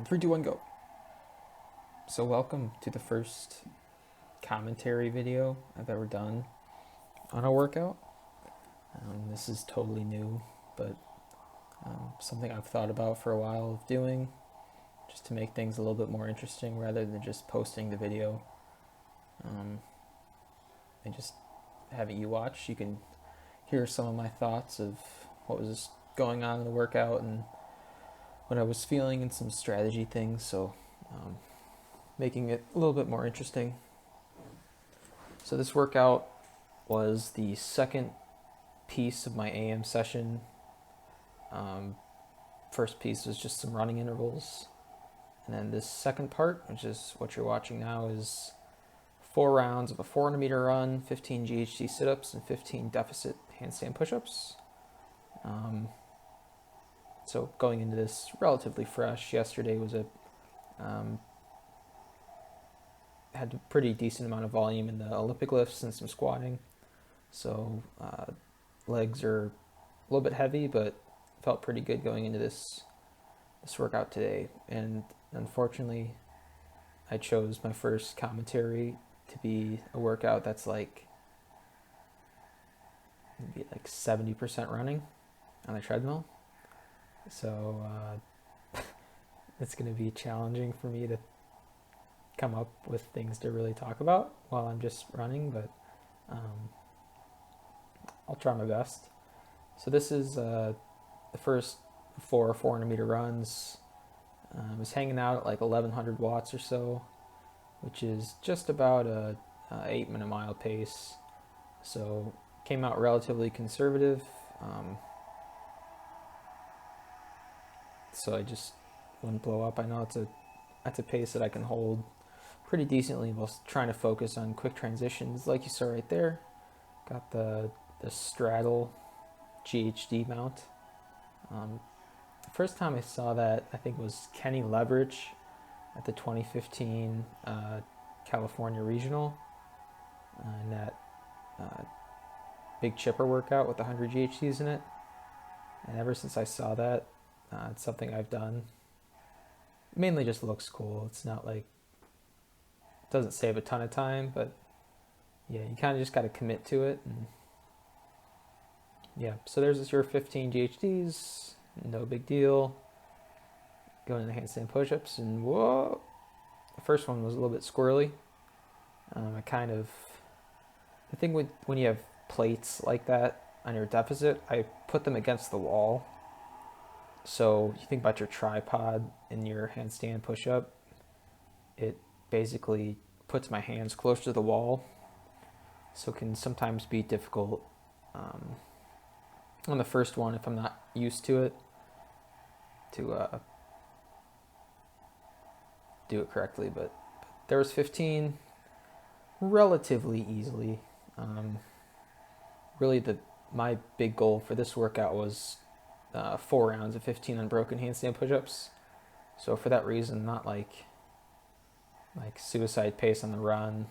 3, 2, 1, go. So welcome to the first commentary video I've ever done on a workout. This is totally new, but something I've thought about for a while of doing, just to make things a little bit more interesting rather than just posting the video and just having you watch. You can hear some of my thoughts of what was going on in the workout and what I was feeling and some strategy things, so making it a little bit more interesting. So this workout was the second piece of my AM session. First piece was just some running intervals, and then this second part, which is what you're watching now, is 4 rounds of a 400 meter run, 15 GHD sit-ups, and 15 deficit handstand push-ups. So going into this relatively fresh. Yesterday was had a pretty decent amount of volume in the Olympic lifts and some squatting. So legs are a little bit heavy, but felt pretty good going into this workout today. And unfortunately, I chose my first commentary to be a workout that's maybe 70% running on a treadmill. So it's going to be challenging for me to come up with things to really talk about while I'm just running, but I'll try my best. So this is the first 4 400 meter runs. I was hanging out at like 1100 watts or so, which is just about a 8-minute mile pace. So came out relatively conservative. So I just wouldn't blow up. I know that's a pace that I can hold pretty decently while trying to focus on quick transitions, like you saw right there. Got the straddle GHD mount. The first time I saw that, I think, was Kenny Leverage at the 2015 California Regional, and that big chipper workout with 100 GHDs in it. And ever since I saw that, it's something I've done. Mainly just looks cool. It's not like, it doesn't save a ton of time, but yeah, you kind of just got to commit to it. And yeah, so there's your 15 GHDs, no big deal. Going into the handstand push-ups, and whoa, the first one was a little bit squirrely. I think when you have plates like that on your deficit, I put them against the wall. So you think about your tripod in your handstand push-up, it basically puts my hands closer to the wall, so it can sometimes be difficult on the first one if I'm not used to it to do it correctly. But there was 15 relatively easily. Really my big goal for this workout was 4 rounds of 15 unbroken handstand push-ups. So for that reason, not like suicide pace on the run.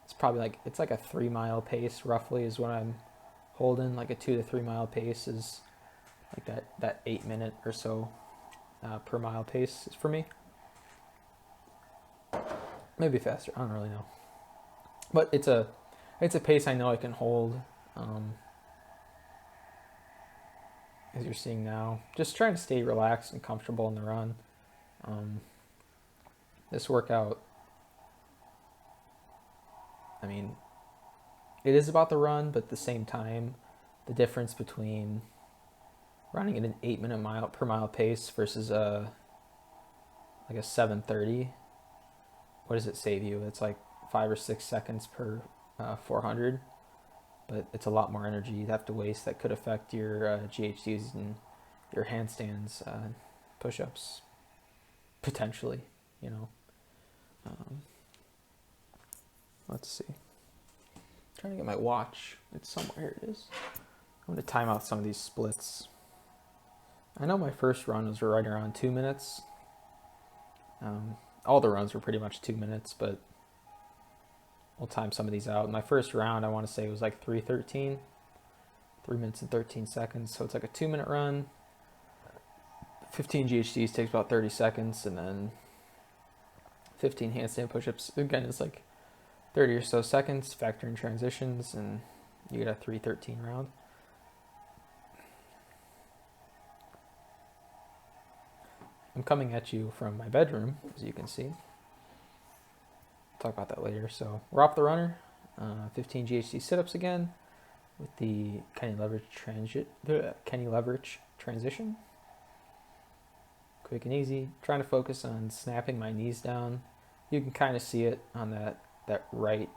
It's probably it's like a 3 mile pace roughly is what I'm holding. Like a 2 to 3 mile pace is like that 8 minute or so per mile pace is for me. Maybe faster, I don't really know. But it's a pace I know I can hold. As you're seeing now, just trying to stay relaxed and comfortable in the run. This workout, I mean, it is about the run, but at the same time, the difference between running at an 8-minute mile per mile pace versus a 7:30, what does it save you? It's like 5 or 6 seconds per 400. But it's a lot more energy you'd have to waste that could affect your GHDs and your handstands, push-ups, potentially, Let's see. I'm trying to get my watch. It's somewhere. Here it is. I'm going to time out some of these splits. I know my first run was right around 2 minutes. All the runs were pretty much 2 minutes, but we'll time some of these out. My first round, I want to say, was like 3:13, 3 minutes and 13 seconds. So it's like a 2-minute run, 15 GHDs takes about 30 seconds, and then 15 handstand push-ups. Again, it's like 30 or so seconds, factor in transitions, and you get a 313 round. I'm coming at you from my bedroom, as you can see. Talk about that later. So we're off the runner. 15 GHD sit-ups again with the Kenny leverage transition. Quick and easy. Trying to focus on snapping my knees down. You can kind of see it on that right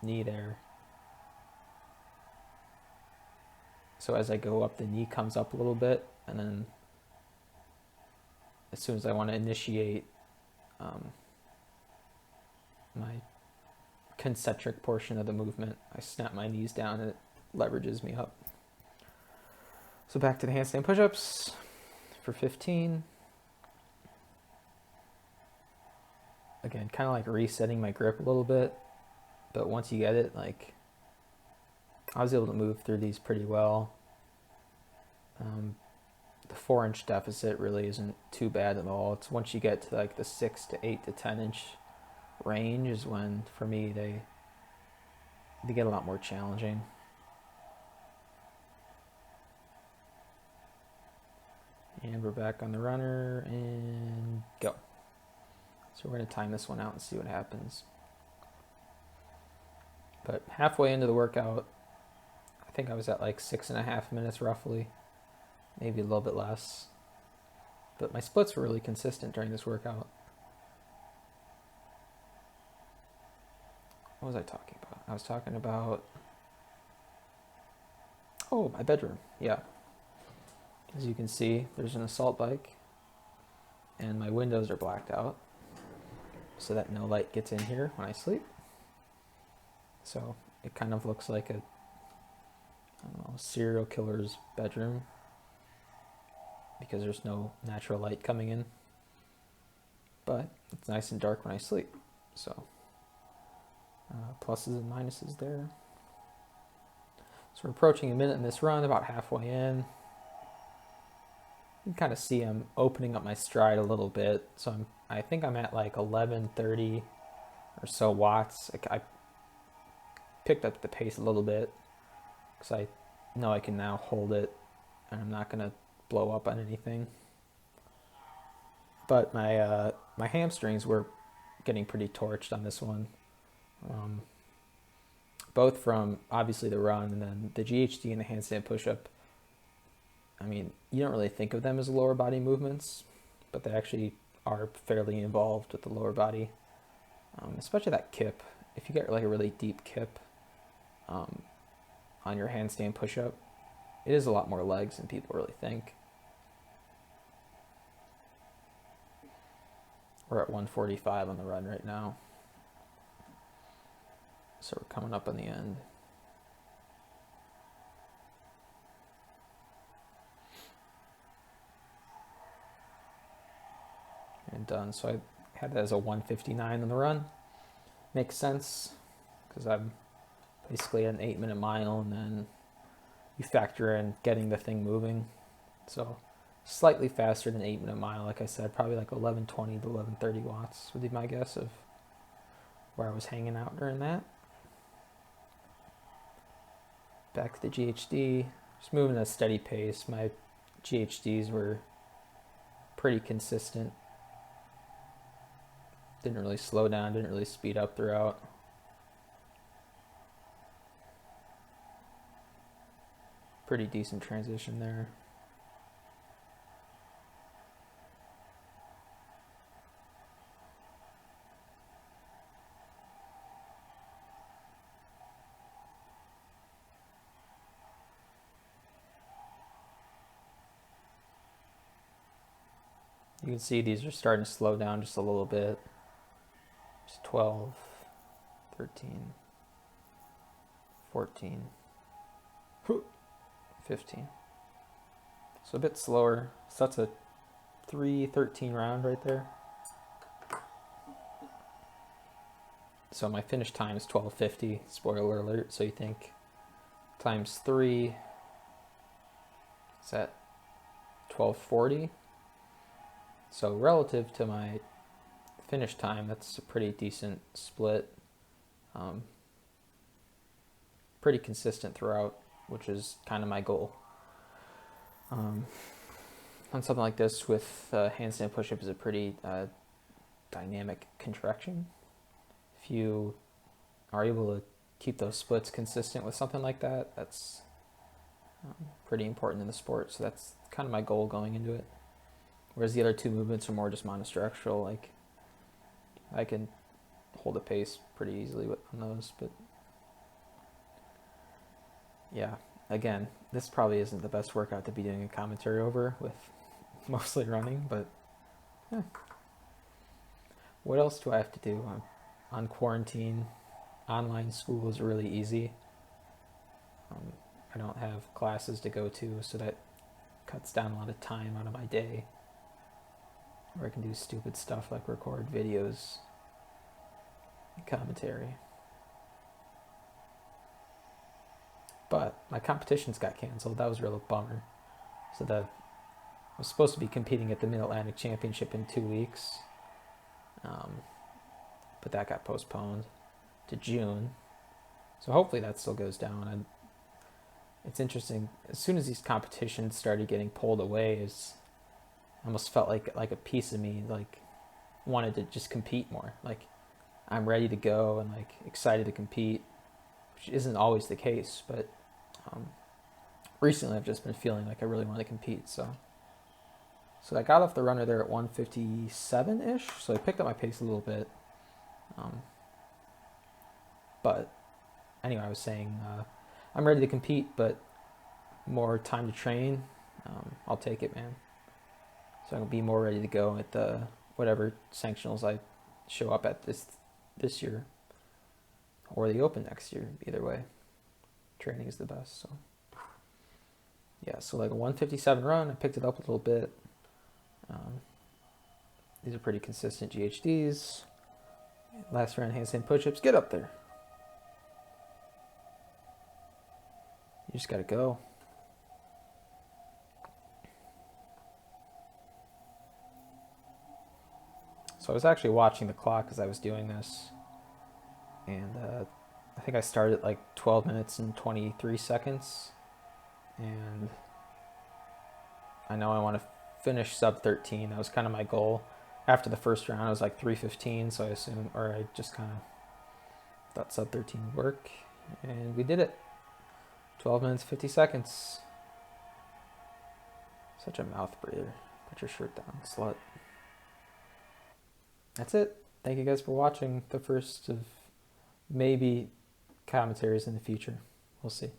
knee there. So as I go up, the knee comes up a little bit, and then as soon as I want to initiate my concentric portion of the movement, I snap my knees down and it leverages me up. So back to the handstand push-ups for 15. Again, kind of like resetting my grip a little bit, but once you get it, like, I was able to move through these pretty well. The 4-inch deficit really isn't too bad at all. It's once you get to like the 6 to 8 to 10-inch range is when, for me, they get a lot more challenging. And we're back on the runner and go. So we're going to time this one out and see what happens. But halfway into the workout, I think I was at like 6.5 minutes roughly, maybe a little bit less. But my splits were really consistent during this workout. What was I talking about? I was talking about, oh, my bedroom. Yeah. As you can see, there's an assault bike, and my windows are blacked out so that no light gets in here when I sleep. So it kind of looks like a serial killer's bedroom because there's no natural light coming in. But it's nice and dark when I sleep. So pluses and minuses there. So we're approaching a minute in this run, about halfway in. You can kind of see I'm opening up my stride a little bit. So I think I'm at like 1130 or so watts. I picked up the pace a little bit because I know I can now hold it and I'm not going to blow up on anything. But my hamstrings were getting pretty torched on this one. Both from obviously the run and then the GHD and the handstand push-up. I mean, you don't really think of them as lower body movements, but they actually are fairly involved with the lower body, especially that kip. If you get like a really deep kip on your handstand push-up, it is a lot more legs than people really think. We're at 145 on the run right now. So we're coming up on the end. And done. So I had that as a 159 on the run. Makes sense because I'm basically at an 8-minute mile, and then you factor in getting the thing moving. So slightly faster than 8-minute mile, like I said, probably like 1120 to 1130 watts would be my guess of where I was hanging out during that. Back to the GHD, just moving at a steady pace. My GHDs were pretty consistent. Didn't really slow down, didn't really speed up throughout. Pretty decent transition there. You can see these are starting to slow down just a little bit. Just 12, 13, 14, 15. So a bit slower. So that's a 3:13 round right there. So my finish time is 12:50. Spoiler alert. So you think times 3 is at 12:40. So relative to my finish time, that's a pretty decent split. Pretty consistent throughout, which is kind of my goal. On something like this with handstand push-up is a pretty dynamic contraction. If you are able to keep those splits consistent with something like that, that's pretty important in the sport. So that's kind of my goal going into it. Whereas the other two movements are more just monostructural. Like I can hold a pace pretty easily on those, but yeah, again, this probably isn't the best workout to be doing a commentary over with mostly running, but yeah. What else do I have to do? I'm on quarantine. Online school is really easy. I don't have classes to go to, so that cuts down a lot of time out of my day where I can do stupid stuff like record videos and commentary. But my competitions got canceled. That was a real bummer. So I was supposed to be competing at the Mid-Atlantic Championship in 2 weeks, but that got postponed to June. So hopefully that still goes down. And it's interesting. As soon as these competitions started getting pulled away, I almost felt like a piece of me like wanted to just compete more. Like I'm ready to go and like excited to compete, which isn't always the case. But recently I've just been feeling like I really want to compete. So I got off the runner there at 157-ish. So I picked up my pace a little bit. But anyway, I was saying I'm ready to compete, but more time to train. I'll take it, man. So I'll be more ready to go at the whatever sanctionals I show up at this year or the Open next year. Either way, training is the best. So yeah, so like a 157 run, I picked it up a little bit. These are pretty consistent GHDs. Last round handstand push-ups. Get up there. You just gotta go. So I was actually watching the clock as I was doing this, and I think I started at like 12 minutes and 23 seconds, and I know I want to finish sub 13. That was kind of my goal. After the first round, I was like 3:15, so I just kind of thought sub 13 would work, and we did it. 12 minutes, 50 seconds. Such a mouth breather. Put your shirt down, slut. That's it. Thank you guys for watching the first of maybe commentaries in the future. We'll see.